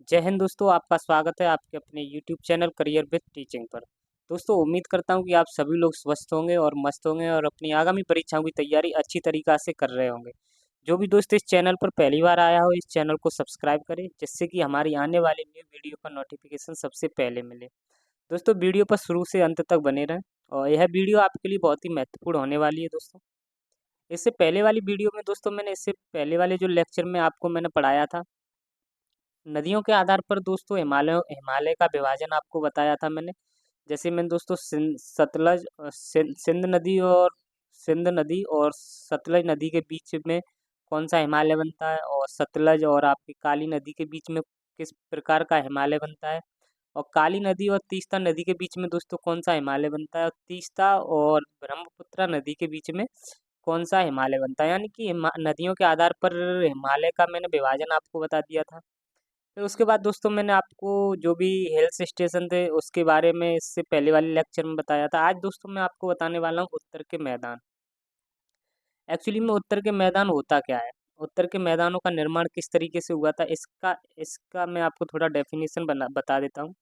जय हिंद दोस्तों, आपका स्वागत है आपके अपने YouTube channel career with teaching पर। दोस्तों उम्मीद करता हूं कि आप सभी लोग स्वस्थ होंगे और मस्त होंगे और अपनी आगामी परीक्षाओं की तैयारी अच्छी तरीक़ा से कर रहे होंगे। जो भी दोस्त इस चैनल पर पहली बार आया हो, इस चैनल को सब्सक्राइब करें जिससे कि हमारी आने वाली न्यू वीडियो का नोटिफिकेशन सबसे पहले मिले। दोस्तों वीडियो पर शुरू से अंत तक बने रहें और यह वीडियो आपके लिए बहुत ही महत्वपूर्ण होने वाली है दोस्तों। इससे पहले वाली वीडियो में दोस्तों मैंने इससे पहले वाले जो लेक्चर में आपको मैंने पढ़ाया था, नदियों के आधार पर दोस्तों हिमालय हिमालय का विभाजन आपको बताया था मैंने। जैसे मैंने दोस्तों सतलज सिंध नदी और सतलज नदी के बीच में कौन सा हिमालय बनता है, और सतलज और आपकी काली नदी के बीच में किस प्रकार का हिमालय बनता है, और काली नदी और तीस्ता नदी के बीच में दोस्तों कौन सा हिमालय बनता है, और तीस्ता और ब्रह्मपुत्र नदी के बीच में कौन सा हिमालय बनता है। यानी कि नदियों के आधार पर हिमालय का मैंने विभाजन आपको बता दिया था। फिर उसके बाद दोस्तों मैंने आपको जो भी हिल्स स्टेशन थे उसके बारे में इससे पहले वाले लेक्चर में बताया था। आज दोस्तों मैं आपको बताने वाला हूँ उत्तर के मैदान। एक्चुअली में उत्तर के मैदान होता क्या है, उत्तर के मैदानों का निर्माण किस तरीके से हुआ था, इसका इसका मैं आपको थोड़ा डेफिनेशन बता देता हूँ।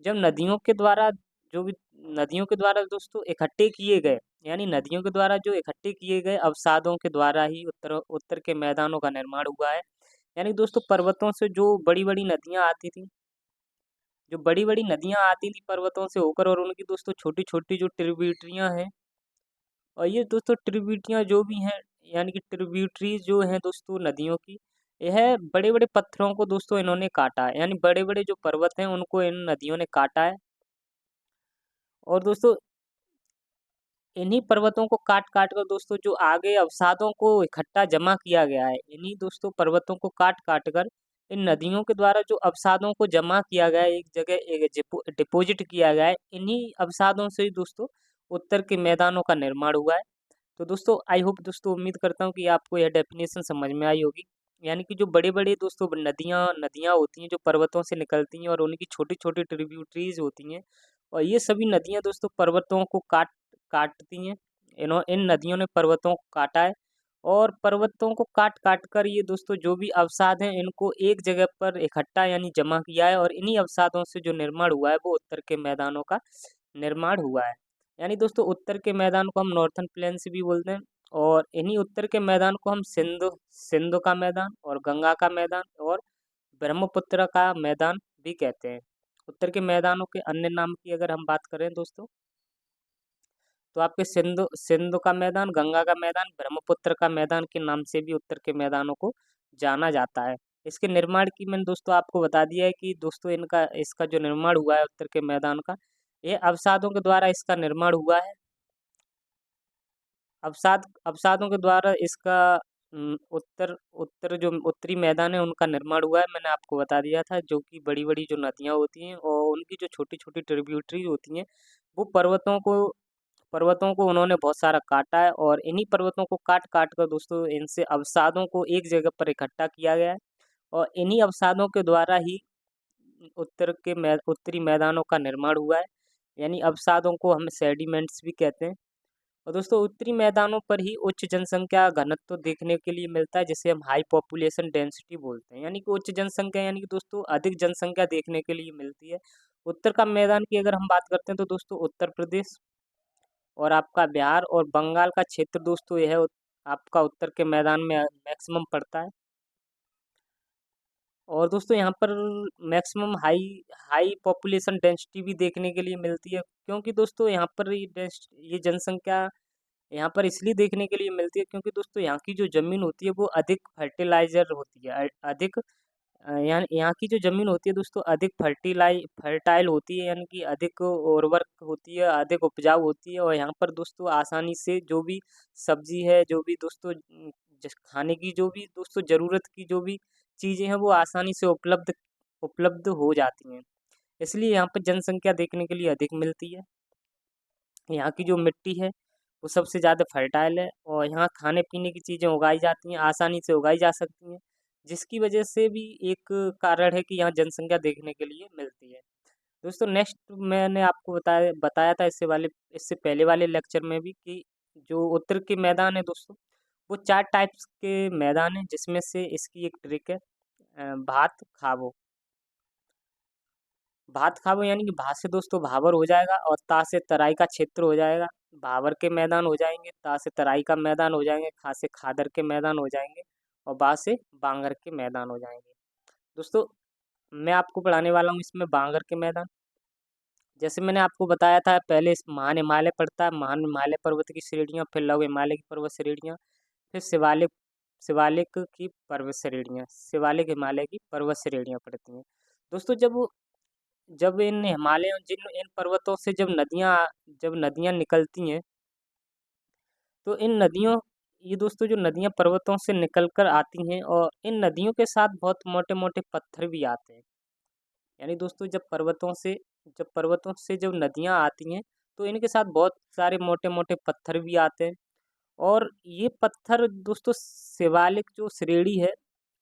जब नदियों के द्वारा जो भी नदियों के द्वारा दोस्तों इकट्ठे किए गए, यानी नदियों के द्वारा जो इकट्ठे किए गए अवसादों के द्वारा ही उत्तर उत्तर के मैदानों का निर्माण हुआ है। यानी दोस्तों पर्वतों से जो बड़ी बड़ी नदियाँ आती थी, जो बड़ी बड़ी नदियाँ आती थी पर्वतों से होकर, और उनकी दोस्तों छोटी छोटी जो ट्रिब्यूटरियाँ हैं, और ये दोस्तों ट्रिब्यूटरियाँ जो भी हैं, यानी कि ट्रिब्यूटरीज जो हैं दोस्तों नदियों की, यह बड़े बड़े पत्थरों को दोस्तों इन्होंने काटा है। यानी बड़े बड़े जो पर्वत हैं उनको इन नदियों ने काटा है। और दोस्तों इन्हीं पर्वतों को काट काट कर दोस्तों जो आगे अवसादों को इकट्ठा जमा किया गया है, इन्हीं दोस्तों पर्वतों को काट काट कर इन नदियों के द्वारा जो अवसादों को जमा किया गया है, एक जगह एक डिपोजिट किया गया है, इन्हीं अवसादों से ही दोस्तों उत्तर के मैदानों का निर्माण हुआ है। तो दोस्तों आई होप दोस्तों उम्मीद करता हूँ कि आपको यह डेफिनेशन समझ में आई होगी। यानी कि जो बड़े बड़े दोस्तों नदियाँ नदियाँ होती हैं जो पर्वतों से निकलती हैं, और उनकी छोटी छोटी ट्रिब्यूटरीज होती हैं, और ये सभी नदियाँ दोस्तों पर्वतों को काटती हैं। इन नदियों ने पर्वतों को काटा है, और पर्वतों को काट काट कर ये दोस्तों जो भी अवसाद हैं इनको एक जगह पर इकट्ठा यानी जमा किया है, और इन्हीं अवसादों से जो निर्माण हुआ है वो उत्तर के मैदानों का निर्माण हुआ है। यानी दोस्तों उत्तर के मैदान को हम नॉर्थन प्लेन्स भी बोलते हैं, और इन्हीं उत्तर के मैदान को हम सिंधु सिंधु का मैदान और गंगा का मैदान और ब्रह्मपुत्र का मैदान भी कहते हैं। उत्तर के मैदानों के अन्य नाम की अगर हम बात करें दोस्तों, तो आपके सिंधु सिंधु का मैदान, गंगा का मैदान, ब्रह्मपुत्र का मैदान के नाम से भी उत्तर के मैदानों को जाना जाता है। इसके निर्माण की मैंने दोस्तों आपको बता दिया है कि दोस्तों इनका इसका जो निर्माण हुआ है उत्तर के मैदान का, ये अवसादों के द्वारा इसका निर्माण हुआ है। अवसादों के द्वारा इसका उत्तर उत्तर जो उत्तरी मैदान है उनका निर्माण हुआ है। मैंने आपको बता दिया था जो कि बड़ी बड़ी जो नदियाँ होती हैं और उनकी जो छोटी छोटी ट्रिब्यूटरी होती हैं, वो पर्वतों को उन्होंने बहुत सारा काटा है, और इन्हीं पर्वतों को काट काट कर दोस्तों इनसे अवसादों को एक जगह पर इकट्ठा किया गया है, और इन्हीं अवसादों के द्वारा ही उत्तरी मैदानों का निर्माण हुआ है। यानी अवसादों को हम सेडिमेंट्स भी कहते हैं। और दोस्तों उत्तरी मैदानों पर ही उच्च जनसंख्या घनत्व देखने के लिए मिलता है, जिसे हम हाई पॉपुलेशन डेंसिटी बोलते हैं। यानी कि उच्च जनसंख्या यानी कि दोस्तों अधिक जनसंख्या देखने के लिए मिलती है। उत्तर का मैदान की अगर हम बात करते हैं तो दोस्तों उत्तर प्रदेश और आपका बिहार और बंगाल का क्षेत्र दोस्तों यह आपका उत्तर के मैदान में मैक्सिमम पड़ता है। और दोस्तों यहाँ पर maximum high high population density भी देखने के लिए मिलती है, क्योंकि दोस्तों यहाँ पर ये जनसंख्या यहाँ पर इसलिए देखने के लिए मिलती है क्योंकि दोस्तों यहाँ की जो ज़मीन होती है वो अधिक फर्टिलाइज़र होती है। अधिक यहाँ की जो ज़मीन होती है दोस्तों अधिक फर्टाइल होती है, यानी कि अधिक उर्वरक होती है, अधिक उपजाऊ होती है, और यहाँ पर दोस्तों आसानी से जो भी सब्जी है, जो भी दोस्तों खाने की जो भी दोस्तों ज़रूरत की जो भी चीज़ें हैं वो आसानी से उपलब्ध उपलब्ध हो जाती हैं। इसलिए यहाँ पर जनसंख्या देखने के लिए अधिक मिलती है। यहाँ की जो मिट्टी है वो सबसे ज़्यादा फर्टाइल है, और यहाँ खाने पीने की चीज़ें उगाई जाती हैं, आसानी से उगाई जा सकती हैं, जिसकी वजह से भी एक कारण है कि यहाँ जनसंख्या देखने के लिए मिलती है। दोस्तों नेक्स्ट मैंने आपको बताया था इससे पहले वाले लेक्चर में भी कि जो उत्तर के मैदान है दोस्तों, वो 4 टाइप्स के मैदान हैं, जिसमें से इसकी एक ट्रिक है भात खाबो। भात खाबो यानी कि भा से दोस्तों भावर हो जाएगा और ता से तराई का क्षेत्र हो जाएगा। भावर के मैदान हो जाएंगे, ता से तराई का मैदान हो जाएंगे, खा से खादर के मैदान हो जाएंगे और बा से बांगर के मैदान हो जाएंगे। दोस्तों मैं आपको पढ़ाने वाला हूँ इसमें बांगर के मैदान। जैसे मैंने आपको बताया था पहले, इस महान हिमालय पड़ता है, महान हिमालय पर्वत की श्रेणियाँ, फिर लघु हिमालय की पर्वत श्रेणियाँ, फिर शिवालिक शिवालिक की पर्वत श्रेणियाँ, शिवालिक हिमालय की पर्वत श्रेणियाँ पड़ती हैं। दोस्तों जब इन हिमालयों जिन इन पर्वतों से जब नदियाँ निकलती हैं, तो इन नदियों ये दोस्तों जो नदियाँ पर्वतों से निकल कर आती हैं और इन नदियों के साथ बहुत मोटे मोटे पत्थर भी आते हैं। यानी दोस्तों जब पर्वतों से जब नदियाँ आती हैं, तो इनके साथ बहुत सारे मोटे मोटे पत्थर भी आते हैं। और ये पत्थर दोस्तों शिवालिक जो श्रेणी है,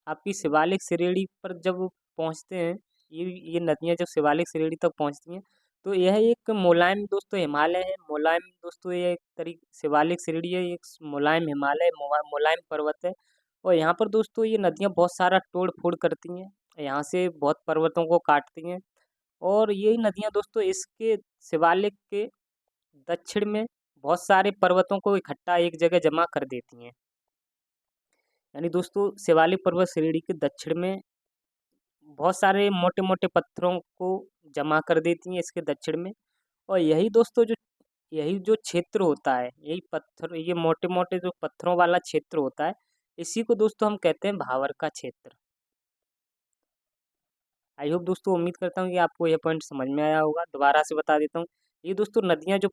आपकी शिवालिक श्रेणी पर जब पहुँचते हैं, ये नदियाँ जब शिवालिक श्रेणी तक पहुँचती हैं, तो यह एक मुलायम दोस्तों हिमालय है। मुलायम दोस्तों ये एक तरीक शिवालिक श्रेणी है, एक मुलायम हिमालय मुलायम पर्वत है। और यहाँ पर दोस्तों ये नदियाँ बहुत सारा तोड़ फोड़ करती हैं, यहाँ से बहुत पर्वतों को काटती हैं। और यही नदियाँ दोस्तों इसके शिवालिक के दक्षिण में बहुत सारे पर्वतों को इकट्ठा एक जगह जमा कर देती हैं। यानी दोस्तों शिवालिक पर्वत श्रेणी के दक्षिण में बहुत सारे मोटे मोटे पत्थरों को जमा कर देती हैं इसके दक्षिण में। और यही जो क्षेत्र होता है, यही पत्थर, ये मोटे मोटे जो पत्थरों वाला क्षेत्र होता है, इसी को दोस्तों हम कहते हैं भावर का क्षेत्र। आई होप दोस्तों, उम्मीद करता हूँ कि आपको यह पॉइंट समझ में आया होगा। दोबारा से बता देता हूँ, ये दोस्तों नदियाँ जब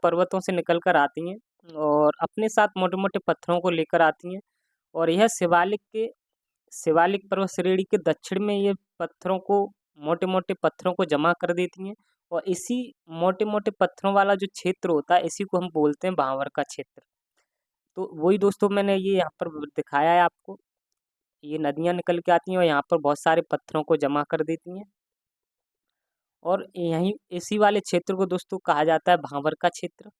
पर्वतों से निकल कर आती हैं और अपने साथ मोटे मोटे पत्थरों को लेकर आती हैं, और यह शिवालिक पर्वत श्रेणी के दक्षिण में ये मोटे मोटे पत्थरों को जमा कर देती हैं। और इसी मोटे मोटे पत्थरों वाला जो क्षेत्र होता है, इसी को हम बोलते हैं भावर का क्षेत्र। तो वही दोस्तों मैंने ये यहाँ पर दिखाया है आपको, ये नदियाँ निकल के आती हैं और यहाँ पर बहुत सारे पत्थरों को जमा कर देती हैं। और यहीं इसी वाले क्षेत्र को दोस्तों कहा जाता है भावर का क्षेत्र।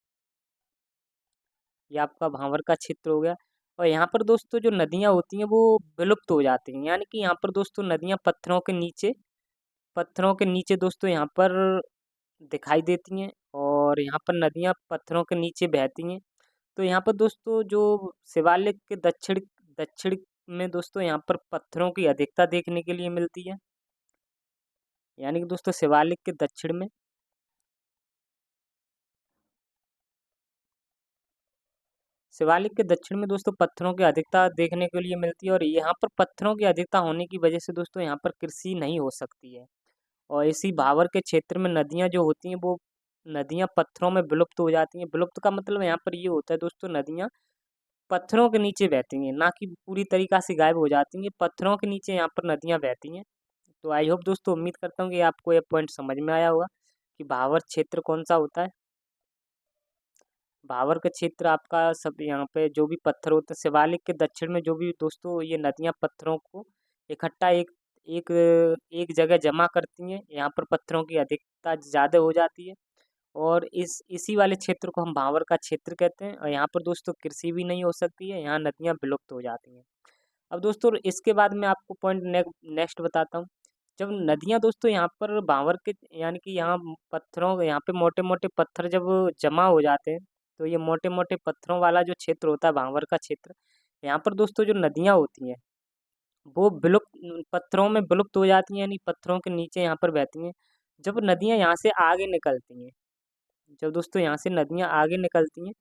ये आपका भावर का क्षेत्र हो गया। और यहाँ पर दोस्तों जो नदियाँ होती हैं वो विलुप्त हो जाती हैं, यानी कि यहाँ पर दोस्तों नदियाँ पत्थरों के नीचे दोस्तों यहाँ पर दिखाई देती हैं, और यहाँ पर नदियाँ पत्थरों के नीचे बहती हैं। तो यहाँ पर दोस्तों जो शिवालिक के दक्षिण दक्षिण में दोस्तों यहाँ पर पत्थरों की अधिकता देखने के लिए मिलती है। यानी कि दोस्तों शिवालिक के दक्षिण में दोस्तों पत्थरों की अधिकता देखने के लिए मिलती है। और यहाँ पर पत्थरों की अधिकता होने की वजह से दोस्तों यहाँ पर कृषि नहीं हो सकती है। और इसी भावर के क्षेत्र में नदियाँ जो होती हैं, वो नदियाँ पत्थरों में विलुप्त हो जाती हैं। विलुप्त का मतलब यहाँ पर ये होता है दोस्तों, नदियाँ पत्थरों के नीचे बहती हैं, ना कि पूरी तरीक़ा से गायब हो जाती हैं, पत्थरों के नीचे यहाँ पर नदियाँ बहती हैं। तो आई होप दोस्तों, उम्मीद करता हूँ कि आपको ये पॉइंट समझ में आया होगा कि भावर क्षेत्र कौन सा होता है। भावर का क्षेत्र आपका सब यहाँ पे जो भी पत्थर होते हैं, शिवालिक के दक्षिण में जो भी दोस्तों ये नदियाँ पत्थरों को इकट्ठा एक एक जगह जमा करती हैं, यहाँ पर पत्थरों की अधिकता ज़्यादा हो जाती है। और इसी वाले क्षेत्र को हम भावर का क्षेत्र कहते हैं। और यहाँ पर दोस्तों कृषि भी नहीं हो सकती है, यहाँ नदियाँ विलुप्त हो जाती हैं। अब दोस्तों इसके बाद मैं आपको पॉइंट नेक्स्ट बताता हूँ। जब नदियाँ दोस्तों यहाँ पर भावर के यानी कि यहाँ पे मोटे मोटे पत्थर जब जमा हो जाते हैं, तो ये मोटे मोटे पत्थरों वाला जो क्षेत्र होता है भावर का क्षेत्र, यहाँ पर दोस्तों जो नदियाँ होती हैं वो पत्थरों में विलुप्त हो जाती हैं, यानी पत्थरों के नीचे यहाँ पर बहती हैं। जब नदियाँ यहाँ से आगे निकलती हैं जब दोस्तों यहाँ से नदियाँ आगे निकलती हैं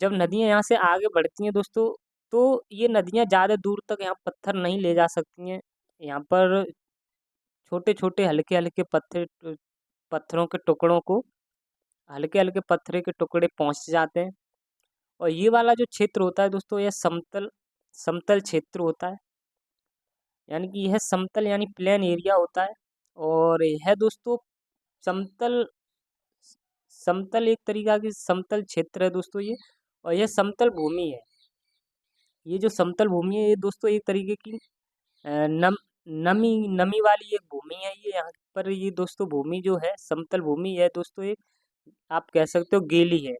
जब नदियाँ यहाँ से आगे बढ़ती हैं दोस्तों, तो ये नदियाँ ज़्यादा दूर तक यहाँ पत्थर नहीं ले जा सकती हैं। यहाँ पर छोटे छोटे हल्के हल्के पत्थरों के टुकड़ों को हल्के हल्के पत्थर के टुकड़े पहुँच जाते हैं। और ये वाला जो क्षेत्र होता है दोस्तों, यह समतल समतल क्षेत्र होता है। यानी कि यह समतल यानी प्लेन एरिया होता है। और यह दोस्तों समतल समतल एक तरीका की समतल क्षेत्र है दोस्तों ये। और यह समतल भूमि है। ये जो समतल भूमि है, ये दोस्तों एक तरीके की अ, नम नमी नमी वाली एक भूमि है ये। यहाँ पर ये दोस्तों भूमि जो है समतल भूमि है दोस्तों, एक आप कह सकते हो गीली है।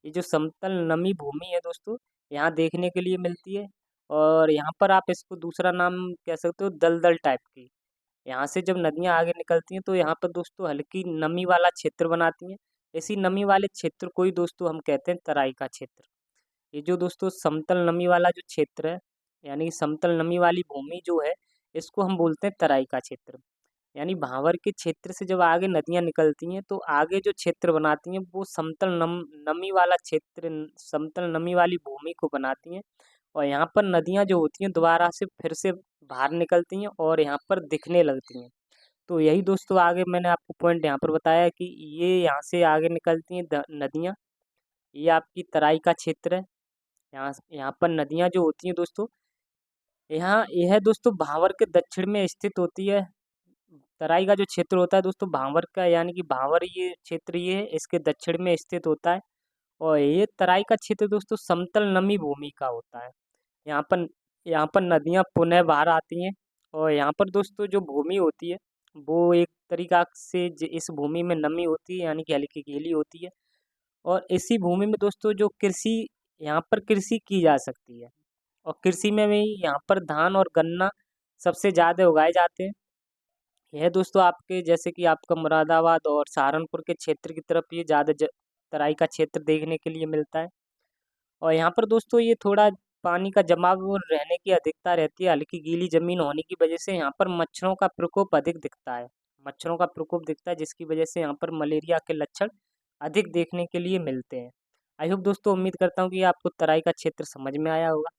ये जो समतल नमी भूमि है दोस्तों, यहाँ देखने के लिए मिलती है। और यहाँ पर आप इसको दूसरा नाम कह सकते हो दलदल टाइप की। यहाँ से जब नदियाँ आगे निकलती हैं तो यहाँ पर दोस्तों हल्की नमी वाला क्षेत्र बनाती हैं। इसी नमी वाले क्षेत्र को ही दोस्तों हम कहते हैं तराई का क्षेत्र। ये जो दोस्तों समतल नमी वाला जो क्षेत्र है, यानी समतल नमी वाली भूमि जो है, इसको हम बोलते हैं तराई का क्षेत्र। यानी भांवर के क्षेत्र से जब आगे नदियाँ निकलती हैं तो आगे जो क्षेत्र बनाती हैं वो समतल नमी वाला क्षेत्र, समतल नमी वाली भूमि को बनाती हैं। और यहाँ पर नदियाँ जो होती हैं दोबारा से फिर से बाहर निकलती हैं और यहाँ पर दिखने लगती हैं। तो यही दोस्तों आगे मैंने आपको पॉइंट यहाँ पर बताया कि ये यहाँ से आगे निकलती हैं नदियाँ। ये आपकी तराई का क्षेत्र है। यहाँ यहाँ पर नदियाँ जो होती हैं दोस्तों, यहाँ यह दोस्तों भांवर के दक्षिण में स्थित होती है। तराई का जो क्षेत्र होता है दोस्तों भांवर का, यानी कि भांवर ये क्षेत्र ये है, इसके दक्षिण में स्थित होता है। और ये तराई का क्षेत्र दोस्तों समतल नमी भूमि का होता है। यहाँ पर यहाँ पर नदियाँ पुनः बाहर आती हैं। और यहाँ पर दोस्तों जो भूमि होती है वो एक तरीका से इस भूमि में नमी होती है, यानी कि हल्की गीली होती है। और इसी भूमि में दोस्तों जो कृषि, यहाँ पर कृषि की जा सकती है। और कृषि में भी यहाँ पर धान और गन्ना सबसे ज़्यादा उगाए जाते हैं। यह दोस्तों आपके जैसे कि आपका मुरादाबाद और सहारनपुर के क्षेत्र की तरफ ये ज़्यादा तराई का क्षेत्र देखने के लिए मिलता है। और यहाँ पर दोस्तों ये थोड़ा पानी का जमाव और रहने की अधिकता रहती है। हल्की गीली जमीन होने की वजह से यहाँ पर मच्छरों का प्रकोप अधिक दिखता है। मच्छरों का प्रकोप दिखता है जिसकी वजह से यहाँ पर मलेरिया के लक्षण अधिक देखने के लिए मिलते हैं। आई होप दोस्तों, उम्मीद करता हूँ कि आपको तराई का क्षेत्र समझ में आया होगा।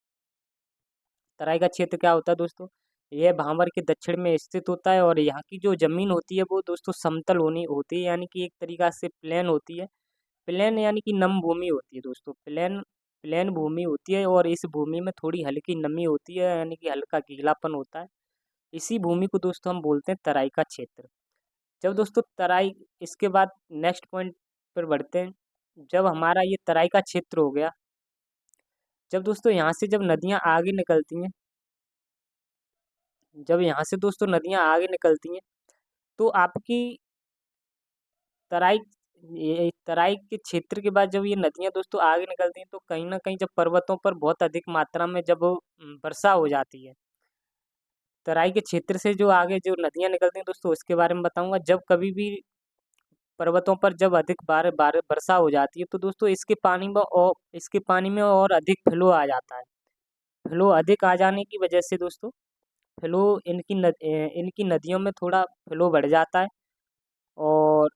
तराई का क्षेत्र क्या होता है दोस्तों, यह भांवर के दक्षिण में स्थित होता है। और यहाँ की जो जमीन होती है वो दोस्तों समतल होनी होती है, यानी कि एक तरीका से प्लेन होती है। प्लेन यानी कि नम भूमि होती है दोस्तों, प्लेन प्लेन भूमि होती है। और इस भूमि में थोड़ी हल्की नमी होती है, यानी कि हल्का गीलापन होता है। इसी भूमि को दोस्तों हम बोलते हैं तराई का क्षेत्र। जब दोस्तों तराई, इसके बाद नेक्स्ट पॉइंट पर बढ़ते हैं। जब हमारा ये तराई का क्षेत्र हो गया, जब दोस्तों यहाँ से जब नदियाँ आगे निकलती हैं, जब यहाँ से दोस्तों नदियाँ आगे निकलती हैं तो आपकी तराई, ये तराई के क्षेत्र के बाद जब ये नदियाँ दोस्तों आगे निकलती हैं तो कहीं ना कहीं जब पर्वतों पर बहुत अधिक मात्रा में जब वर्षा हो जाती है, तराई के क्षेत्र से जो आगे जो नदियाँ निकलती हैं दोस्तों उसके बारे में बताऊंगा। जब कभी भी पर्वतों पर जब अधिक बार बार वर्षा हो जाती है तो दोस्तों इसके पानी में और अधिक फ्लो आ जाता है। फ्लो अधिक आ जाने की वजह से दोस्तों फ्लो इनकी नदियों में थोड़ा फ्लो बढ़ जाता है। और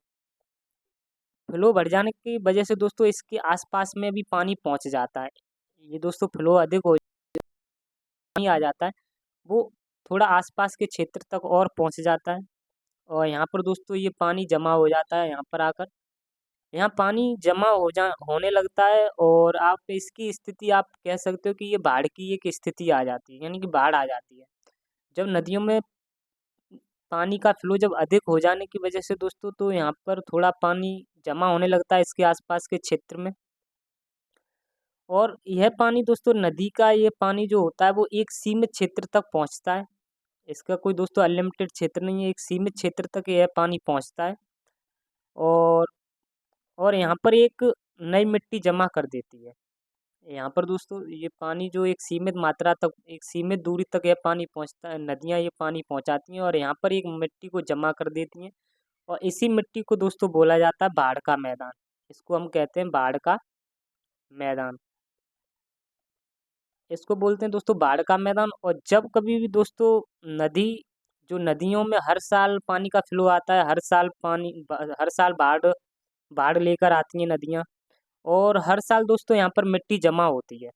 फ्लो बढ़ जाने की वजह से दोस्तों इसके आसपास में भी पानी पहुंच जाता है। ये दोस्तों फ्लो अधिक हो पानी आ जाता है, वो थोड़ा आसपास के क्षेत्र तक और पहुंच जाता है। और यहाँ पर दोस्तों ये पानी जमा हो जाता है। यहाँ पर आकर यहाँ पानी जमा होने लगता है। और आप इसकी स्थिति आप कह सकते हो कि ये बाढ़ की एक स्थिति आ जाती है, यानी कि बाढ़ आ जाती है। जब नदियों में पानी का फ्लो जब अधिक हो जाने की वजह से दोस्तों तो यहाँ पर थोड़ा पानी जमा होने लगता है इसके आसपास के क्षेत्र में। और यह पानी दोस्तों, नदी का ये पानी जो होता है वो एक सीमित क्षेत्र तक पहुँचता है। इसका कोई दोस्तों अनलिमिटेड क्षेत्र नहीं है, एक सीमित क्षेत्र तक यह पानी पहुँचता है। और यहाँ पर एक नई मिट्टी जमा कर देती है। यहाँ पर दोस्तों ये पानी जो एक सीमित मात्रा तक, एक सीमित दूरी तक यह पानी पहुँचता है, नदियाँ ये पानी पहुँचाती हैं और यहाँ पर एक मिट्टी को जमा कर देती हैं। और इसी मिट्टी को दोस्तों बोला जाता है बाढ़ का मैदान। इसको हम कहते हैं बाढ़ का मैदान। इसको बोलते हैं दोस्तों बाढ़ का मैदान। और जब कभी भी दोस्तों नदी, जो नदियों में हर साल पानी का फ्लो आता है, हर साल बाढ़ बाढ़ लेकर आती हैं नदियाँ। और हर साल दोस्तों यहाँ पर मिट्टी जमा होती है,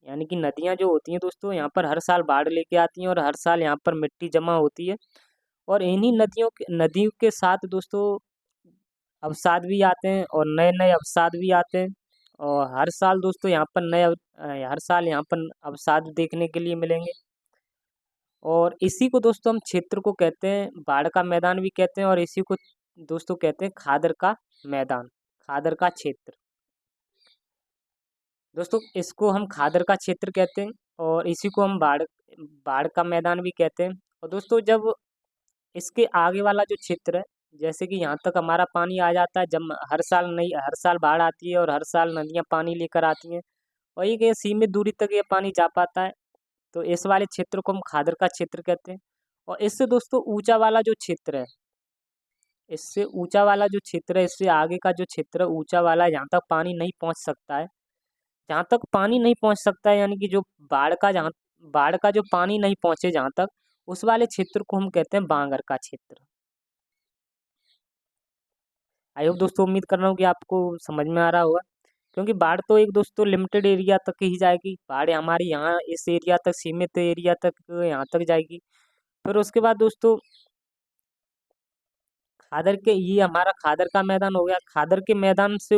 यानी कि नदियाँ जो होती हैं दोस्तों यहाँ पर हर साल बाढ़ लेके आती हैं और हर साल यहाँ पर मिट्टी जमा होती है। और इन्हीं नदियों के साथ दोस्तों अवसाद भी आते हैं और नए नए अवसाद भी आते हैं। और हर साल दोस्तों यहाँ पर हर साल यहाँ पर अवसाद देखने के लिए मिलेंगे। और इसी को दोस्तों हम क्षेत्र को कहते हैं बाढ़ का मैदान भी कहते हैं। और इसी को दोस्तों कहते हैं खादर का मैदान, खादर का क्षेत्र। दोस्तों इसको हम खादर का क्षेत्र कहते हैं और इसी को हम बाढ़ बाढ़ का मैदान भी कहते हैं। और दोस्तों जब इसके आगे वाला जो क्षेत्र है, जैसे कि यहाँ तक हमारा पानी आ जाता है, जब हर साल बाढ़ आती है और हर साल नदियाँ पानी लेकर आती हैं और ये सीमित दूरी तक ये पानी जा पाता है। तो इस वाले क्षेत्र को हम खादर का क्षेत्र कहते हैं। और इससे दोस्तों ऊंचा वाला जो क्षेत्र है, इससे ऊंचा वाला जो क्षेत्र है, इससे आगे का जो क्षेत्र है ऊंचा वाला, जहाँ तक पानी नहीं पहुँच सकता है, जहाँ तक पानी नहीं पहुँच सकता है, यानी कि जो बाढ़ का जो पानी नहीं पहुँचे जहाँ तक, उस वाले क्षेत्र को हम कहते हैं बांगर का क्षेत्र। आई होप दोस्तों, उम्मीद कर रहा हूँ कि आपको समझ में आ रहा होगा। क्योंकि बाढ़ तो एक दोस्तों लिमिटेड एरिया तक ही जाएगी, बाढ़ हमारी यहाँ इस एरिया तक, सीमित एरिया तक यहाँ तक जाएगी। फिर उसके बाद दोस्तों खादर के, ये हमारा खादर का मैदान हो गया। खादर के मैदान से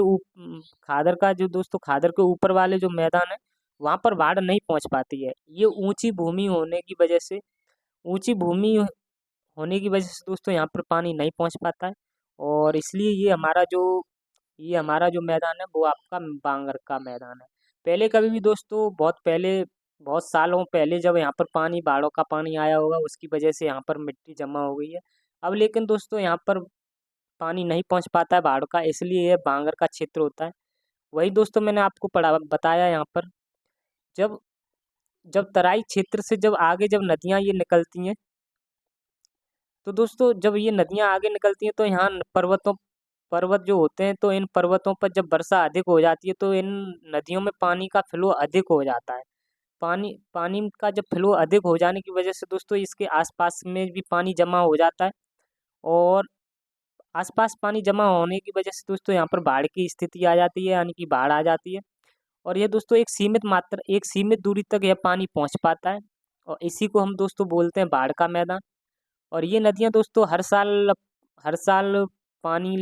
खादर का जो दोस्तों, खादर के ऊपर वाले जो मैदान है, वहाँ पर बाढ़ नहीं पहुँच पाती है। ये ऊंची भूमि होने की वजह से, ऊंची भूमि होने की वजह से दोस्तों यहाँ पर पानी नहीं पहुँच पाता है। और इसलिए ये हमारा जो मैदान है वो आपका बांगर का मैदान है। पहले कभी भी दोस्तों, बहुत पहले, बहुत सालों पहले जब यहाँ पर पानी, बाढ़ों का पानी आया होगा, उसकी वजह से यहाँ पर मिट्टी जमा हो गई है। अब लेकिन दोस्तों यहाँ पर पानी नहीं पहुँच पाता है बाढ़ का, इसलिए ये बांगर का क्षेत्र होता है। वही दोस्तों मैंने आपको पढ़ा बताया यहाँ पर, जब जब तराई क्षेत्र से जब आगे जब नदियाँ ये निकलती हैं, तो दोस्तों जब ये नदियाँ आगे निकलती हैं तो यहाँ पर्वत जो होते हैं, तो इन पर्वतों पर जब वर्षा अधिक हो जाती है तो इन नदियों में पानी का फ्लो अधिक हो जाता है। पानी पानी का जब फ्लो अधिक हो जाने की वजह से दोस्तों इसके आसपास में भी पानी जमा हो जाता है। और आसपास पानी जमा होने की वजह से दोस्तों यहाँ पर बाढ़ की स्थिति आ जाती है, यानी कि बाढ़ आ जाती है। और ये दोस्तों एक सीमित दूरी तक यह पानी पहुँच पाता है, और इसी को हम दोस्तों बोलते हैं बाढ़ का मैदान। और ये नदियाँ दोस्तों हर साल पानी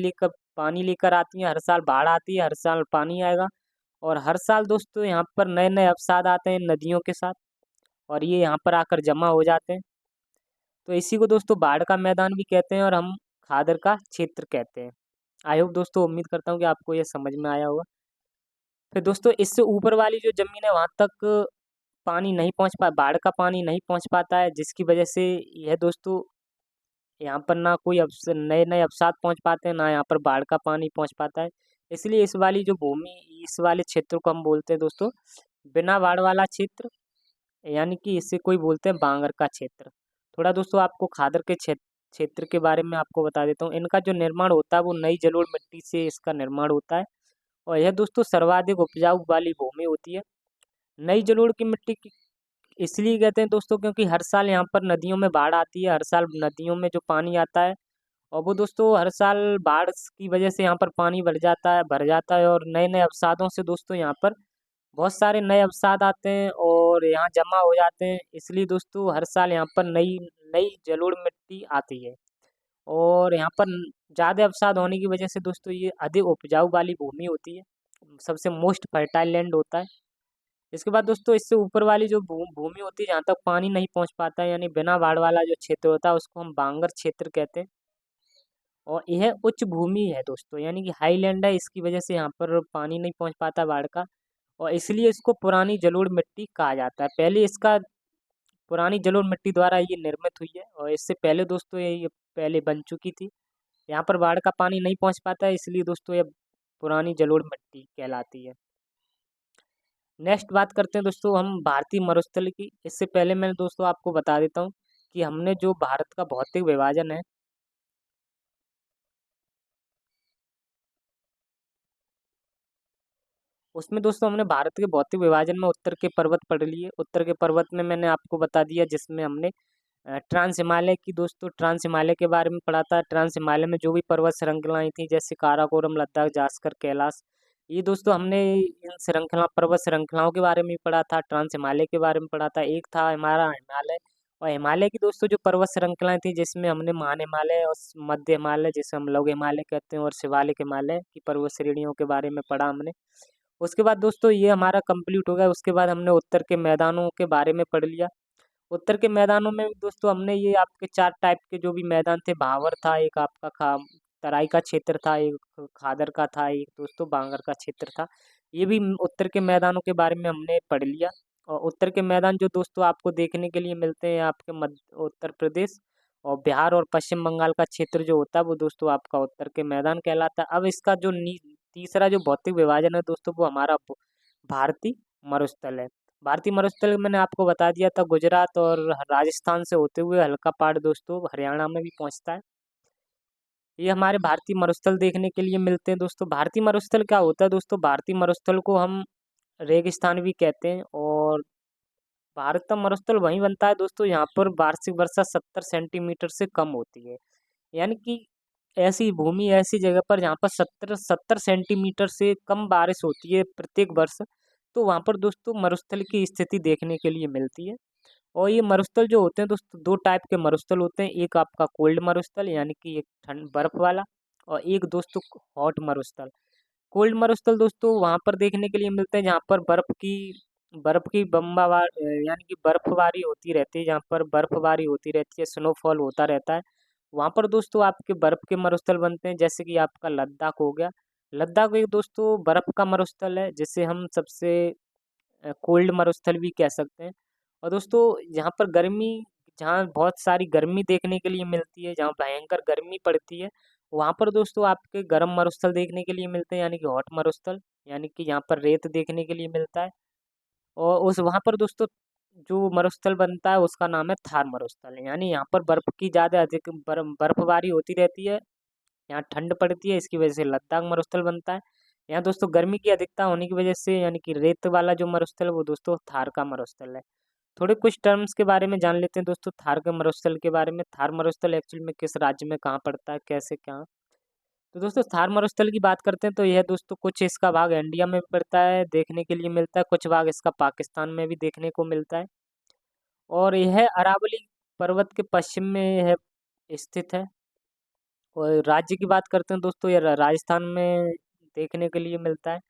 लेकर आती हैं, हर साल बाढ़ आती है, हर साल पानी आएगा। और हर साल दोस्तों यहाँ पर नए नए अवसाद आते हैं नदियों के साथ, और ये यहाँ पर आकर जमा हो जाते हैं। तो इसी को दोस्तों बाढ़ का मैदान भी कहते हैं, और हम खादर का क्षेत्र कहते हैं। आई होप दोस्तों, उम्मीद करता हूँ कि आपको ये समझ में आया होगा। फिर दोस्तों इससे ऊपर वाली जो ज़मीन है वहाँ तक पानी नहीं पहुँच पा बाढ़ का पानी नहीं पहुँच पाता है, जिसकी वजह से यह दोस्तों यहाँ पर ना कोई नए नए अवसाद पहुँच पाते हैं, ना यहाँ पर बाढ़ का पानी पहुँच पाता है। इसलिए इस वाले क्षेत्र को हम बोलते हैं दोस्तों बिना बाढ़ वाला क्षेत्र, यानी कि इसे कोई बोलते हैं बांगर का क्षेत्र। थोड़ा दोस्तों आपको खादर के क्षेत्र के बारे में आपको बता देता हूँ। इनका जो निर्माण होता है वो नई जलोढ़ मिट्टी से इसका निर्माण होता है, और यह दोस्तों सर्वाधिक उपजाऊ वाली भूमि होती है। नई जलोढ़ की मिट्टी की इसलिए कहते हैं दोस्तों क्योंकि हर साल यहाँ पर नदियों में बाढ़ आती है, हर साल नदियों में जो पानी आता है, और वो दोस्तों हर साल बाढ़ की वजह से यहाँ पर पानी भर जाता है, और नए नए अवसादों से दोस्तों यहाँ पर बहुत सारे नए अवसाद आते हैं और यहाँ जमा हो जाते हैं। इसलिए दोस्तों हर साल यहाँ पर नई नई जलोढ़ मिट्टी आती है, और यहाँ पर ज़्यादा अवसाद होने की वजह से दोस्तों ये अधिक उपजाऊ वाली भूमि होती है, सबसे मोस्ट फर्टाइल लैंड होता है। इसके बाद दोस्तों इससे ऊपर वाली जो भूमि होती है जहाँ तक पानी नहीं पहुँच पाता है, यानी बिना बाढ़ वाला जो क्षेत्र होता है उसको हम बांगर क्षेत्र कहते हैं। और यह उच्च भूमि है दोस्तों, यानी कि हाईलैंड है, इसकी वजह से यहाँ पर पानी नहीं पहुँच पाता बाढ़ का, और इसलिए इसको पुरानी जलोढ़ मिट्टी कहा जाता है। पहले इसका पुरानी जलोढ़ मिट्टी द्वारा ये निर्मित हुई है, और इससे पहले दोस्तों ये पहले बन चुकी थी। यहाँ पर बाढ़ का पानी नहीं पहुँच पाता है, इसलिए दोस्तों ये पुरानी जलोढ़ मिट्टी कहलाती है। नेक्स्ट बात करते हैं दोस्तों हम भारतीय मरुस्थल की। इससे पहले मैं दोस्तों आपको बता देता हूँ कि हमने जो भारत का भौतिक विभाजन है, उसमें दोस्तों हमने भारत के भौतिक विभाजन में उत्तर के पर्वत पढ़ लिए। उत्तर के पर्वत में मैंने आपको बता दिया, जिसमें हमने ट्रांस हिमालय की दोस्तों ट्रांस हिमालय के बारे में पढ़ा था। ट्रांस हिमालय में जो भी पर्वत श्रृंखलाएं थी, जैसे काराकोरम, लद्दाख, जास्कर, कैलाश, ये दोस्तों हमने इन पर्वत श्रृंखलाओं के बारे में भी पढ़ा था, ट्रांस हिमालय के बारे में पढ़ा था। एक था हमारा हिमालय, और हिमालय की दोस्तों जो पर्वत श्रृंखलाएं थी, जिसमें हमने महान हिमालय और मध्य हिमालय, जिसे हम लघु हिमालय कहते हैं, और शिवालिक हिमालय की पर्वत श्रेणियों के बारे में पढ़ा हमने। उसके बाद दोस्तों ये हमारा कंप्लीट हो गया। उसके बाद हमने उत्तर के मैदानों के बारे में पढ़ लिया। उत्तर के मैदानों में भी दोस्तों हमने ये आपके 4 टाइप के जो भी मैदान थे, भावर था, एक आपका तराई का क्षेत्र था, एक खादर का था, एक दोस्तों बांगर का क्षेत्र था। ये भी उत्तर के मैदानों के बारे में हमने पढ़ लिया। और उत्तर के मैदान जो दोस्तों आपको देखने के लिए मिलते हैं आपके मध्य उत्तर प्रदेश और बिहार और पश्चिम बंगाल का क्षेत्र जो होता है, वो दोस्तों आपका उत्तर के मैदान कहलाता है। अब इसका जो तीसरा जो भौतिक विभाजन है दोस्तों, वो हमारा भारतीय मरुस्थल है। भारतीय मरुस्थल मैंने आपको बता दिया था, गुजरात और राजस्थान से होते हुए हल्का पहाड़ दोस्तों हरियाणा में भी पहुंचता है। ये हमारे भारतीय मरुस्थल देखने के लिए मिलते हैं दोस्तों। भारतीय मरुस्थल क्या होता है दोस्तों? भारतीय मरुस्थल को हम रेगिस्तान भी कहते हैं, और भारत का मरुस्थल वहीं बनता है दोस्तों यहाँ पर वार्षिक वर्षा 70 सेंटीमीटर से कम होती है। यानी कि ऐसी भूमि, ऐसी जगह पर जहाँ पर 70 सेंटीमीटर से कम बारिश होती है प्रत्येक वर्ष, तो वहाँ पर दोस्तों मरुस्थल की स्थिति देखने के लिए मिलती है। और ये मरुस्थल जो होते हैं दोस्तों, दो टाइप के मरुस्थल होते हैं। एक आपका कोल्ड मरुस्थल यानी कि एक ठंड बर्फ वाला, और एक दोस्तों हॉट मरुस्थल। कोल्ड मरुस्थल दोस्तों वहाँ पर देखने के लिए मिलते हैं जहाँ पर बर्फ की बम्बावार यानी कि बर्फबारी होती रहती है, जहाँ पर बर्फबारी होती रहती है, स्नोफॉल होता रहता है। वहाँ पर दोस्तों आपके बर्फ के मरुस्थल बनते हैं, जैसे कि आपका लद्दाख हो गया। लद्दाख एक दोस्तों बर्फ का मरुस्थल है, जिसे हम सबसे कोल्ड मरुस्थल भी कह सकते हैं। और दोस्तों जहाँ पर गर्मी, जहाँ बहुत सारी गर्मी देखने के लिए मिलती है, जहाँ भयंकर गर्मी पड़ती है, वहाँ पर दोस्तों आपके गर्म मरुस्थल देखने के लिए मिलते हैं, यानी कि हॉट मरुस्थल, यानी कि यहाँ पर रेत देखने के लिए मिलता है। और उस वहाँ पर दोस्तों जो मरुस्थल बनता है उसका नाम है थार मरुस्थल, यानी यहाँ पर बर्फ की ज़्यादा अधिक बर्फबारी होती रहती है, यहाँ ठंड पड़ती है, इसकी वजह से लद्दाख मरुस्थल बनता है। यहाँ दोस्तों गर्मी की अधिकता होने की वजह से, यानी कि रेत वाला जो मरुस्थल है वो दोस्तों थार का मरुस्थल है। थोड़े कुछ टर्म्स के बारे में जान लेते हैं दोस्तों थार के मरुस्थल के बारे में। थार मरुस्थल एक्चुअली में किस राज्य में कहाँ पड़ता है, कैसे क्या? तो दोस्तों थार मरुस्थल की बात करते हैं तो यह दोस्तों कुछ इसका भाग इंडिया में भी पड़ता है, देखने के लिए मिलता है, कुछ भाग इसका पाकिस्तान में भी देखने को मिलता है। और यह अरावली पर्वत के पश्चिम में यह स्थित है। और राज्य की बात करते हैं दोस्तों, यह राजस्थान में देखने के लिए मिलता है।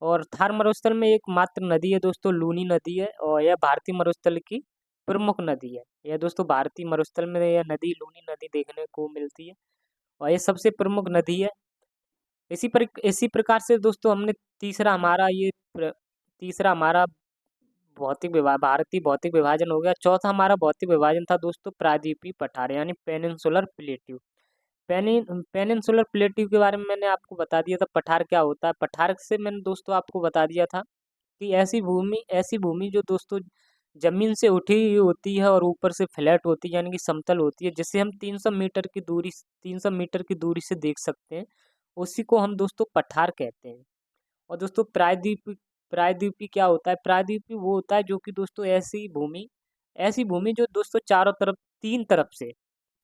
और थार मरुस्थल में एक मात्र नदी है दोस्तों, लूनी नदी है, और यह भारतीय मरुस्थल की प्रमुख नदी है। यह दोस्तों भारतीय मरुस्थल में यह नदी लूनी नदी देखने को मिलती है, और यह सबसे प्रमुख नदी है। इसी प्रकार से दोस्तों हमने तीसरा हमारा ये तीसरा हमारा भारतीय भौतिक विभाजन हो गया। चौथा हमारा भौतिक विभाजन था दोस्तों प्रायद्वीपीय पठार, यानी पेनिनसुलर प्लेट्यू। पेनिनसुलर प्लेट्यू के बारे में मैंने आपको बता दिया था। पठार क्या होता है? पठार से मैंने दोस्तों आपको बता दिया था कि ऐसी भूमि जो दोस्तों जमीन से उठी हुई होती है और ऊपर से फ्लैट होती है, यानी कि समतल होती है, जिसे हम 300 मीटर की दूरी से देख सकते हैं, उसी को हम दोस्तों पठार कहते हैं। और दोस्तों प्रायद्वीपी क्या होता है? प्रायद्वीपी वो होता है जो कि दोस्तों ऐसी भूमि जो दोस्तों चारों तरफ, तीन तरफ से,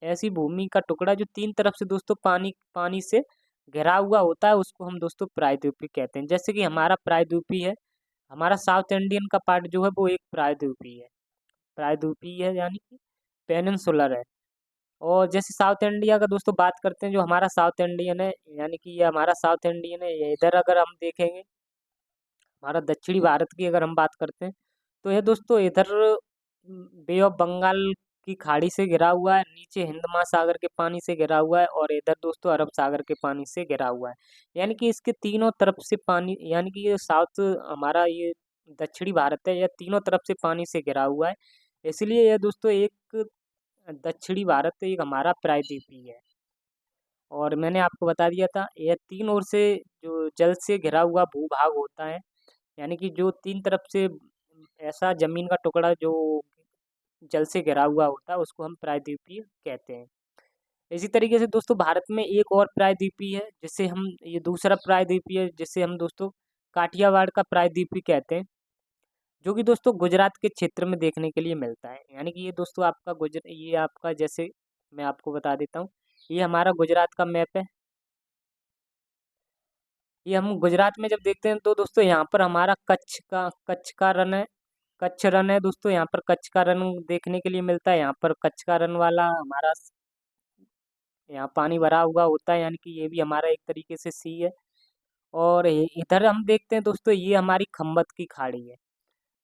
ऐसी भूमि का टुकड़ा जो तीन तरफ से दोस्तों पानी पानी से घिरा हुआ होता है, उसको हम दोस्तों प्रायद्वीपी कहते हैं। जैसे कि हमारा प्रायद्वीपी है, हमारा साउथ इंडियन का पार्ट जो है वो एक प्रायद्वीपी है, यानी कि पेनिनसुलर है। और जैसे साउथ इंडिया का दोस्तों बात करते हैं, जो हमारा साउथ इंडियन है, यानी कि ये हमारा साउथ इंडियन है, ये इधर अगर हम देखेंगे, हमारा दक्षिणी भारत की अगर हम बात करते हैं, तो ये दोस्तों इधर बे ऑफ बंगाल की खाड़ी से घिरा हुआ है, नीचे हिंद महासागर के पानी से घिरा हुआ है, और इधर दोस्तों अरब सागर के पानी से घिरा हुआ है। यानी कि इसके तीनों तरफ से पानी, यानी कि ये साउथ हमारा ये दक्षिणी भारत है, यह तीनों तरफ से पानी से घिरा हुआ है। इसलिए यह दोस्तों एक दक्षिणी भारत एक हमारा प्रायद्वीपी है। और मैंने आपको बता दिया था, यह तीन ओर से जो जल से घिरा हुआ भूभाग होता है, यानी कि जो तीन तरफ से ऐसा जमीन का टुकड़ा जो जल से घिरा हुआ होता है, उसको हम प्रायद्वीपीय कहते हैं। इसी तरीके से दोस्तों भारत में एक और प्रायद्वीपी है, जिसे हम ये दूसरा प्रायद्वीपी है, जिसे हम दोस्तों काठियावाड़ का प्रायद्वीपी कहते हैं, जो कि दोस्तों गुजरात के क्षेत्र में देखने के लिए मिलता है। यानी कि ये दोस्तों ये आपका, जैसे मैं आपको बता देता हूँ, ये हमारा गुजरात का मैप है। ये हम गुजरात में जब देखते हैं तो दोस्तों यहाँ पर हमारा कच्छ का रन है। कच्छ रन है दोस्तों, यहाँ पर कच्छ का रन देखने के लिए मिलता है। यहाँ पर कच्छ का रन वाला हमारा, यहाँ पानी भरा हुआ होता है, यानी कि ये भी हमारा एक तरीके से सी है। और इधर हम देखते हैं दोस्तों, ये हमारी खम्बत की खाड़ी है।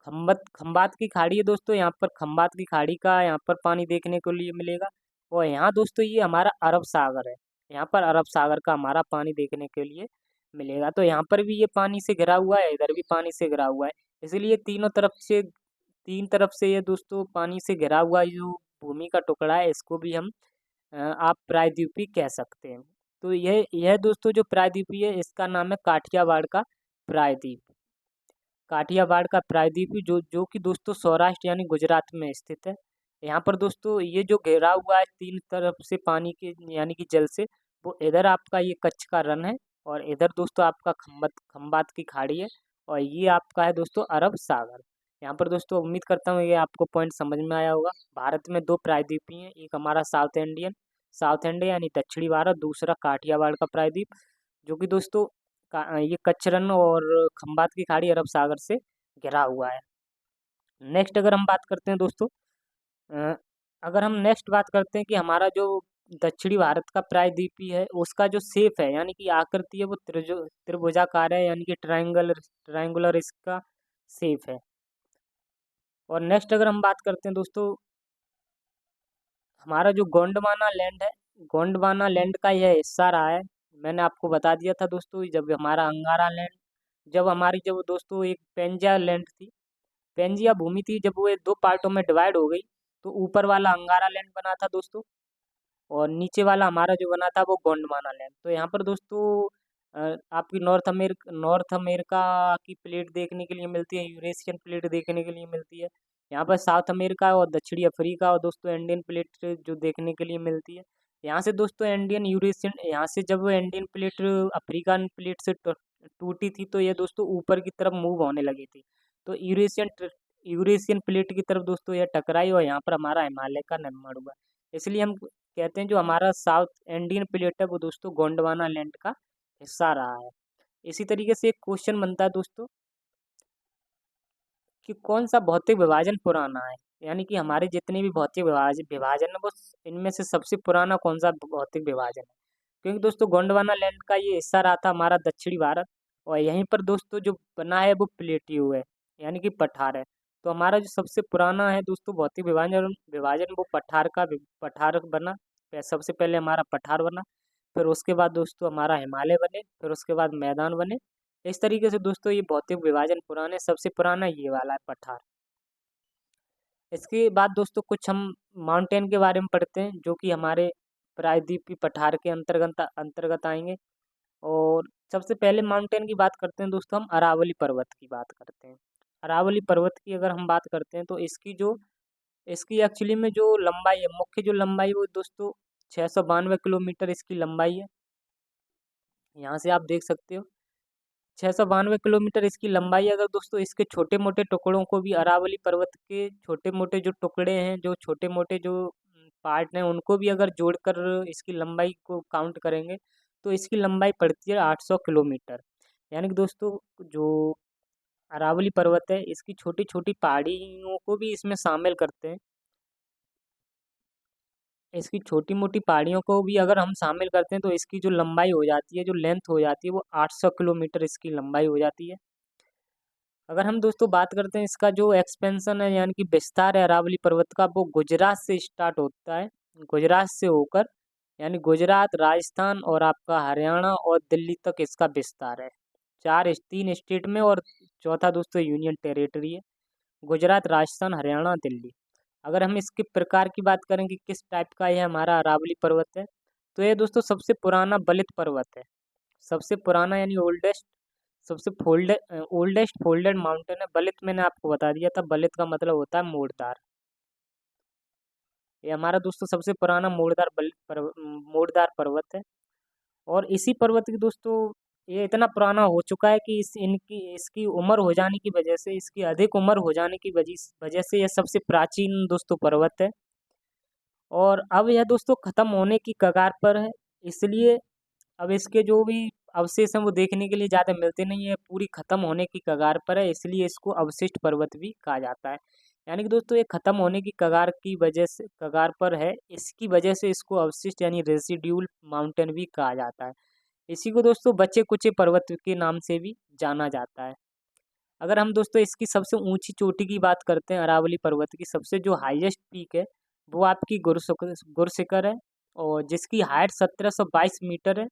खम्बात की खाड़ी है दोस्तों, यहाँ पर खम्बात की खाड़ी का यहाँ पर पानी देखने को लिए मिलेगा। और यहाँ दोस्तों ये हमारा अरब सागर है, यहाँ पर अरब सागर का हमारा पानी देखने के लिए मिलेगा। तो यहाँ पर भी ये पानी से घिरा हुआ है, इधर भी पानी से घिरा हुआ है। इसलिए तीन तरफ से ये दोस्तों पानी से घिरा हुआ जो भूमि का टुकड़ा है, इसको भी हम आप प्रायद्वीपी कह सकते हैं। तो यह दोस्तों जो प्रायद्वीपी है, इसका नाम है काठियावाड़ का प्रायद्वीप। काठियावाड़ का प्रायद्वीप जो जो कि दोस्तों सौराष्ट्र यानी गुजरात में स्थित है। यहाँ पर दोस्तों ये जो घेरा हुआ है तीन तरफ से पानी के यानी कि जल से, वो इधर आपका ये कच्छ का रण है और इधर दोस्तों आपका खंबात की खाड़ी है और ये आपका है दोस्तों अरब सागर। यहाँ पर दोस्तों उम्मीद करता हूँ ये आपको पॉइंट समझ में आया होगा। भारत में दो प्रायद्वीपीय हैं, एक हमारा साउथ इंडिया यानी दक्षिणी भारत, दूसरा काठियावाड़ का प्रायद्वीप जो कि दोस्तों ये कच्छ रण और खंबात की खाड़ी अरब सागर से घिरा हुआ है। नेक्स्ट अगर हम बात करते हैं दोस्तों, अ, अगर हम नेक्स्ट बात करते हैं कि हमारा जो दक्षिणी भारत का प्रायद्वीपी है उसका जो शेप है यानी कि आकृति है वो त्रिभुजाकार है यानी कि ट्रायंगुलर इसका शेप है। और नेक्स्ट अगर हम बात करते हैं दोस्तों, हमारा जो गोंडवाना लैंड का यह हिस्सा रहा है। मैंने आपको बता दिया था दोस्तों जब हमारा अंगारा लैंड, जब दोस्तों एक पेंजिया लैंड थी, पेंजिया भूमि थी, जब वो दो पार्टों में डिवाइड हो गई तो ऊपर वाला अंगारा लैंड बना था दोस्तों और नीचे वाला हमारा जो बना था वो गोंडवाना लैंड। तो यहाँ पर दोस्तों आपकी नॉर्थ अमेरिका की प्लेट देखने के लिए मिलती है, यूरेशियन प्लेट देखने के लिए मिलती है। यहाँ पर साउथ अमेरिका और दक्षिणी अफ्रीका और दोस्तों इंडियन प्लेट जो देखने के लिए मिलती है। यहाँ से दोस्तों यहाँ से जब वो इंडियन प्लेट अफ्रीकन प्लेट से टूटी थी तो ये दोस्तों ऊपर की तरफ मूव होने लगी थी। तो यूरेशियन प्लेट की तरफ दोस्तों यह टकराई और यहाँ पर हमारा हिमालय का निर्माण हुआ। इसलिए हम कहते हैं जो हमारा साउथ इंडियन प्लेट है वो दोस्तों गोंडवाना लैंड का हिस्सा रहा है। इसी तरीके से एक क्वेश्चन बनता है दोस्तों कि कौन सा भौतिक विभाजन पुराना है, यानी कि हमारे जितने भी भौतिक विभाजन है वो इनमें से सबसे पुराना कौन सा भौतिक विभाजन है। क्योंकि दोस्तों गोंडवाना लैंड का ये हिस्सा रहा था हमारा दक्षिणी भारत और यहीं पर दोस्तों जो बना है वो प्लेट्यू है यानी कि पठार है। तो हमारा जो सबसे पुराना है दोस्तों भौतिक विभाजन वो पठार बना। सबसे पहले हमारा पठार बना, फिर उसके बाद दोस्तों हमारा हिमालय बने, फिर उसके बाद मैदान बने। इस तरीके से दोस्तों ये भौतिक विभाजन पुराने सबसे पुराना ये वाला है पठार। इसके बाद दोस्तों कुछ हम माउंटेन के बारे में पढ़ते हैं जो कि हमारे प्रायद्वीपीय पठार के अंतर्गत अंतर्गत आएंगे। और सबसे पहले माउंटेन की बात करते हैं दोस्तों, हम अरावली पर्वत की बात करते हैं। अरावली पर्वत की अगर हम बात करते हैं तो इसकी एक्चुअली में जो लंबाई है, मुख्य जो लंबाई वो दोस्तों 692 किलोमीटर इसकी लंबाई है। यहाँ से आप देख सकते हो 692 किलोमीटर इसकी लंबाई है। अगर दोस्तों इसके छोटे मोटे टुकड़ों को भी, अरावली पर्वत के छोटे मोटे जो टुकड़े हैं, जो छोटे मोटे जो पार्ट हैं, उनको भी अगर जोड़कर इसकी लंबाई को काउंट करेंगे तो इसकी लंबाई पड़ती है 800 किलोमीटर। यानी कि दोस्तों जो अरावली पर्वत है इसकी छोटी छोटी पहाड़ियों को भी इसमें शामिल करते हैं। इसकी छोटी मोटी पहाड़ियों को भी अगर हम शामिल करते हैं तो इसकी जो लंबाई हो जाती है, जो लेंथ हो जाती है वो 800 किलोमीटर इसकी लंबाई हो जाती है। अगर हम दोस्तों बात करते हैं इसका जो एक्सपेंशन है यानी कि विस्तार है अरावली पर्वत का, वो गुजरात से स्टार्ट होता है, गुजरात से होकर यानी गुजरात, राजस्थान और आपका हरियाणा और दिल्ली तक इसका विस्तार है। तीन स्टेट में और चौथा दोस्तों यूनियन टेरिटरी है, गुजरात, राजस्थान, हरियाणा, दिल्ली। अगर हम इसके प्रकार की बात करें कि किस टाइप का यह हमारा अरावली पर्वत है, तो ये दोस्तों सबसे पुराना बलित पर्वत है। सबसे पुराना यानी सबसे ओल्डेस्ट फोल्डेड माउंटेन है। बलित मैंने आपको बता दिया था, बलित का मतलब होता है मोड़दार। ये हमारा दोस्तों सबसे पुराना मोड़दार पर्वत है। और इसी पर्वत की दोस्तों ये इतना पुराना हो चुका है कि इसकी उम्र हो जाने की वजह से, इसकी अधिक उम्र हो जाने की वजह से यह सबसे प्राचीन दोस्तों पर्वत है। और अब यह दोस्तों खत्म होने की कगार पर है, इसलिए अब इसके जो भी अवशेष हैं वो देखने के लिए ज़्यादा मिलते नहीं है, पूरी खत्म होने की कगार पर है, इसलिए इसको अवशिष्ट पर्वत भी कहा जाता है। यानी कि दोस्तों ये खत्म होने की कगार पर है, इसकी वजह से इसको अवशिष्ट यानी रेसिड्यूल माउंटेन भी कहा जाता है। इसी को दोस्तों बचे कुचे पर्वत के नाम से भी जाना जाता है। अगर हम दोस्तों इसकी सबसे ऊंची चोटी की बात करते हैं, अरावली पर्वत की सबसे जो हाईएस्ट पीक है वो आपकी गुरशिखर है और जिसकी हाइट 1722 मीटर है।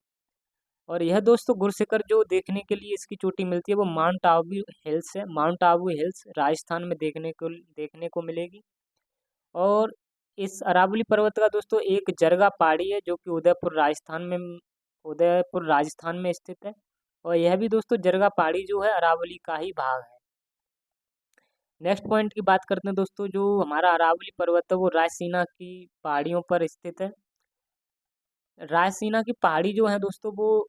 और यह दोस्तों गुरशिखर जो देखने के लिए इसकी चोटी मिलती है वो माउंट आबू हिल्स है। माउंट आबू हिल्स राजस्थान में देखने को मिलेगी। और इस अरावली पर्वत का दोस्तों एक जरगा पहाड़ी है जो कि उदयपुर राजस्थान में स्थित है। और यह भी दोस्तों जरगा पहाड़ी जो है अरावली का ही भाग है। नेक्स्ट पॉइंट की बात करते हैं दोस्तों, जो हमारा अरावली पर्वत है वो रायसीना की पहाड़ियों पर स्थित है। रायसीना की पहाड़ी जो है दोस्तों वो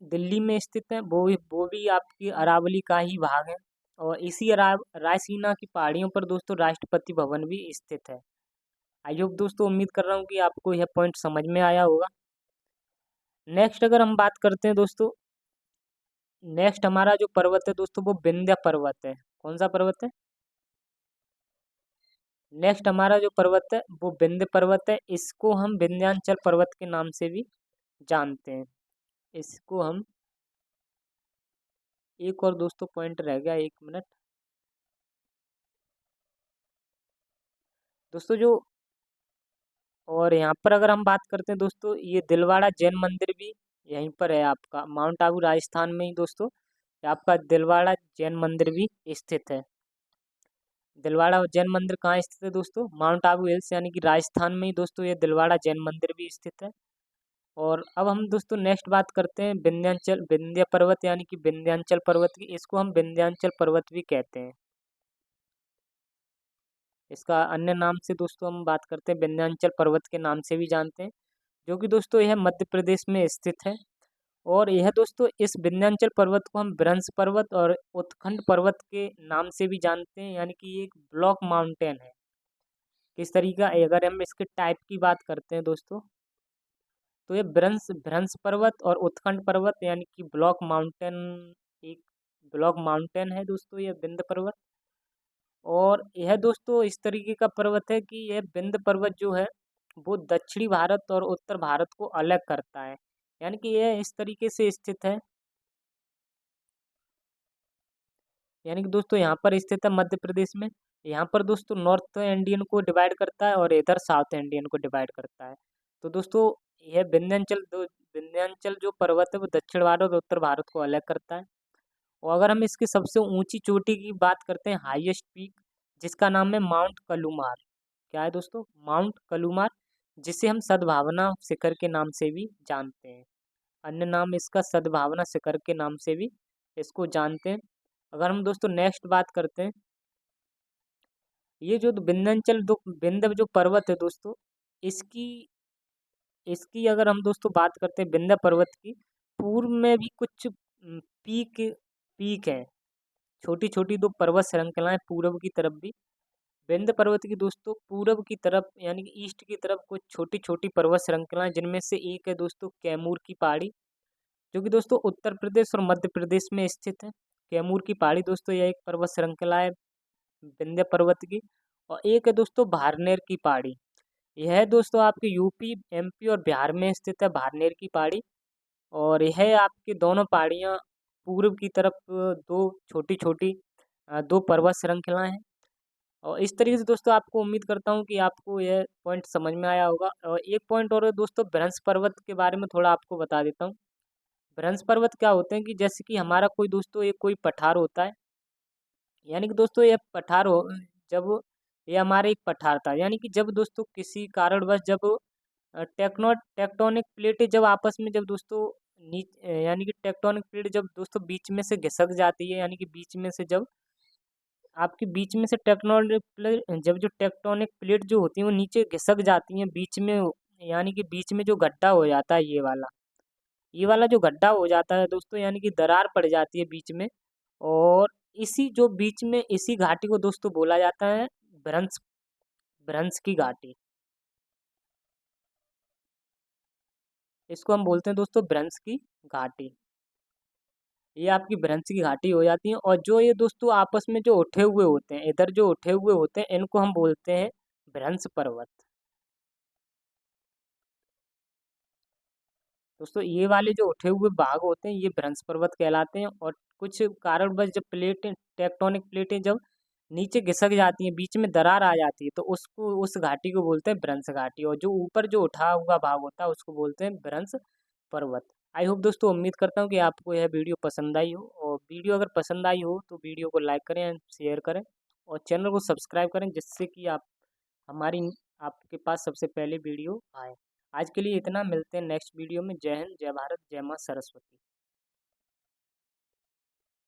दिल्ली में स्थित है। वो भी आपकी अरावली का ही भाग है। और इसी रायसीना की पहाड़ियों पर दोस्तों राष्ट्रपति भवन भी स्थित है। आई होप दोस्तों, उम्मीद कर रहा हूँ कि आपको यह पॉइंट समझ में आया होगा। नेक्स्ट अगर हम बात करते हैं दोस्तों, नेक्स्ट हमारा जो पर्वत है दोस्तों वो विंध्य पर्वत है। कौन सा पर्वत है? नेक्स्ट हमारा जो पर्वत है वो विंध्य पर्वत है। इसको हम विंध्याचल पर्वत के नाम से भी जानते हैं। इसको हम, एक और दोस्तों पॉइंट रह गया, 1 मिनट दोस्तों। जो और यहाँ पर अगर हम बात करते हैं दोस्तों, ये दिलवाड़ा जैन मंदिर भी यहीं पर है आपका, माउंट आबू राजस्थान में ही दोस्तों। ये आपका दिलवाड़ा जैन मंदिर भी स्थित है। दिलवाड़ा जैन मंदिर कहाँ स्थित है दोस्तों? माउंट आबू हिल्स यानी कि राजस्थान में ही दोस्तों ये दिलवाड़ा जैन मंदिर भी स्थित है। और अब हम दोस्तों नेक्स्ट बात करते हैं विंध्य पर्वत यानी कि विंध्याचल पर्वत की। इसको हम विंध्याचल पर्वत भी कहते हैं। इसका अन्य नाम से दोस्तों हम बात करते हैं विंध्याचल पर्वत के नाम से भी जानते हैं, जो कि दोस्तों यह मध्य प्रदेश में स्थित है। और यह दोस्तों इस विंध्याचल पर्वत को हम ब्रह्मस पर्वत और उत्खंड पर्वत के नाम से भी जानते हैं, यानी कि ये एक ब्लॉक माउंटेन है। किस तरीका, अगर हम इसके टाइप की बात करते हैं दोस्तों, तो ये ब्रह्मस पर्वत और उत्खंड पर्वत यानी कि ब्लॉक माउंटेन, एक ब्लॉक माउंटेन है दोस्तों यह विंध्य पर्वत। और यह दोस्तों इस तरीके का पर्वत है कि यह विंध्य पर्वत जो है वो दक्षिणी भारत और उत्तर भारत को अलग करता है। यानी कि यह इस तरीके से स्थित है, यानी कि दोस्तों यहाँ पर स्थित है मध्य प्रदेश में। यहाँ पर दोस्तों नॉर्थ इंडियन को डिवाइड करता है और इधर साउथ इंडियन को डिवाइड करता है। तो दोस्तों यह विंध्याचल जो पर्वत है वो दक्षिण भारत और उत्तर भारत को अलग करता है। और अगर हम इसकी सबसे ऊंची चोटी की बात करते हैं, हाईएस्ट पीक, जिसका नाम है माउंट कलुमार। क्या है दोस्तों? माउंट कलुमार, जिसे हम सद्भावना शिखर के नाम से भी जानते हैं। अन्य नाम इसका सद्भावना शिखर के नाम से भी इसको जानते हैं। अगर हम दोस्तों नेक्स्ट बात करते हैं, ये जो विंध्य जो पर्वत है दोस्तों, इसकी इसकी अगर हम दोस्तों बात करते हैं विंध्य पर्वत की, पूर्व में भी कुछ पीक पीक है, छोटी छोटी दो पर्वत श्रृंखलाएं पूर्व की तरफ भी। विंध्य पर्वत की दोस्तों पूर्व की तरफ यानी कि ईस्ट की तरफ कुछ छोटी छोटी पर्वत श्रृंखलाएं, जिनमें से एक है दोस्तों कैमूर की पहाड़ी, जो कि दोस्तों उत्तर प्रदेश और मध्य प्रदेश में स्थित है। कैमूर की पहाड़ी दोस्तों यह एक पर्वत श्रृंखला है विंध्य पर्वत की। और एक है दोस्तों भारनेर की पहाड़ी। यह दोस्तों आपके यूपी, एमपी और बिहार में स्थित है भारनेर की पहाड़ी। और यह आपकी दोनों पहाड़ियाँ पूर्व की तरफ दो छोटी छोटी दो पर्वत श्रृंखलाएं हैं। और इस तरीके से दोस्तों आपको उम्मीद करता हूँ कि आपको यह पॉइंट समझ में आया होगा। और एक पॉइंट और है दोस्तों, ब्रह्मस पर्वत के बारे में थोड़ा आपको बता देता हूँ। ब्रह्मस पर्वत क्या होते हैं कि जैसे कि हमारा कोई दोस्तों एक कोई पठार होता है, यानी कि दोस्तों ये पठार हो, जब ये हमारे एक पठार था, यानी कि जब दोस्तों किसी कारणवश जब टेक्टोनिक प्लेटें जब आपस में जब दोस्तों यानी कि टेक्टोनिक प्लेट जब दोस्तों बीच में से घिसक जाती है, यानी कि बीच में से जब आपके बीच में से टेक्टोनिक प्लेट, जब जो टेक्टोनिक प्लेट जो होती है वो नीचे घिसक जाती हैं बीच में, यानी कि बीच में जो गड्ढा हो जाता है, ये वाला जो गड्ढा हो जाता है दोस्तों, यानी कि दरार पड़ जाती है बीच में। और इसी जो बीच में इसी घाटी को दोस्तों बोला जाता है भ्रंश भ्रंश की घाटी। इसको हम बोलते हैं दोस्तों भ्रंश की घाटी। ये आपकी भ्रंश की घाटी हो जाती है। और जो ये दोस्तों आपस में जो उठे हुए होते हैं, इधर जो उठे हुए होते हैं, इनको हम बोलते हैं भ्रंश पर्वत। दोस्तों ये वाले जो उठे हुए भाग होते हैं ये भ्रंश पर्वत कहलाते हैं। और कुछ कारणवश जब प्लेटें टेक्टोनिक प्लेटें जब नीचे घिसक जाती हैं, बीच में दरार आ जाती है, तो उसको उस घाटी को बोलते हैं भ्रंश घाटी। और जो ऊपर जो उठा हुआ भाग होता है उसको बोलते हैं भ्रंश पर्वत। आई होप दोस्तों, उम्मीद करता हूँ कि आपको यह वीडियो पसंद आई हो। और वीडियो अगर पसंद आई हो तो वीडियो को लाइक करें एंड शेयर करें और चैनल को सब्सक्राइब करें, जिससे कि हमारी आपके पास सबसे पहले वीडियो आए। आज के लिए इतना, मिलते हैं नेक्स्ट वीडियो में। जय हिंद, जय भारत, जय माँ सरस्वती।